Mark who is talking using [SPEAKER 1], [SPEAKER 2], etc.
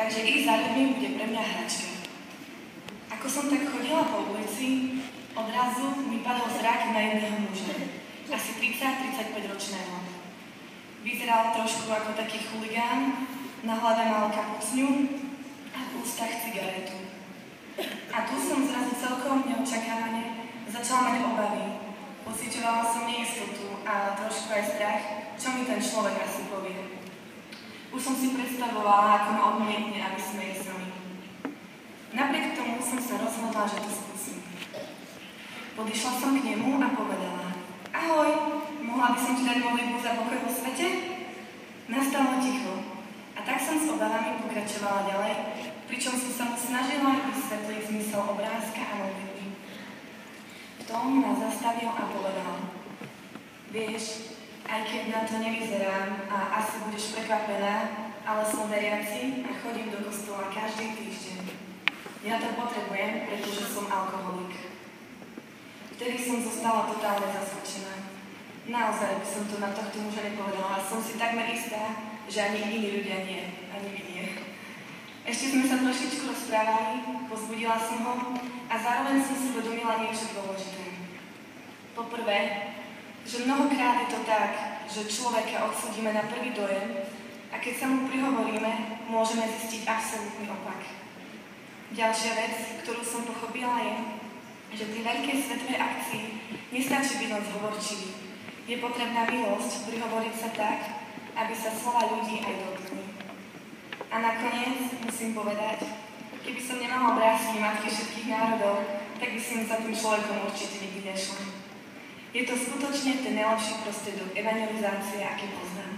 [SPEAKER 1] takže ísť za ľuďmi bude pre mňa hračka. Ako som tak chodila po ulici, odrazu mi padol zrak na jedného muža, asi 30-35 ročného. Vyzeral trošku ako taký chuligán, na hlave mal kapucňu a v ústach cigaretu. A tu som zrazu celkom neočakávane začala mať obavy. Pociťovala som neistotu a trošku aj strach, čo mi ten človek asi povie. Už som si predstavovala, ako ma odmietne a vysmeje sa mi. Napriek tomu som sa rozhodla, že to skúsim. Podišla som k nemu a povedala: Ahoj, mohla by som ti dať modlitbu za pokoj vo svete? Nastalo ticho. A tak som s obavami pokračovala ďalej, pričom som sa mu snažila vysvetliť zmysel obrázka a modlitby. V tom ma zastavil a povedal: Vieš, aj keď na to nevyzerám a asi budeš prekvapená, ale som veriaci a chodím do kostola každý týždeň. Ja to potrebujem, pretože som alkoholik. Vtedy som zostala totálne zaskočená. Naozaj by som to na tohto muža nepovedala, ale som si takmer istá, že ani iní ľudia nie, ani vy nie. Ešte sme sa trošičku rozprávali, pozbudila som ho a zároveň som si uvedomila niečo dôležité. Poprvé, že mnohokrát je to tak, že človeka odsúdime na prvý dojem a keď sa mu prihovoríme, môžeme zistiť absolútny opak. Ďalšia vec, ktorú som pochopila je, že pri veľkej svetovej akcii nestačí byť len zhovorčivý. Je potrebná milosť prihovoriť sa tak, aby sa slova ľudí aj dotkli. A nakoniec musím povedať, keby som nemala obrázky Matky všetkých národov, tak by som za tým človekom určite nikdy nešla. Je to skutočne ten najlepší prostriedok evangelizácie, aký poznám.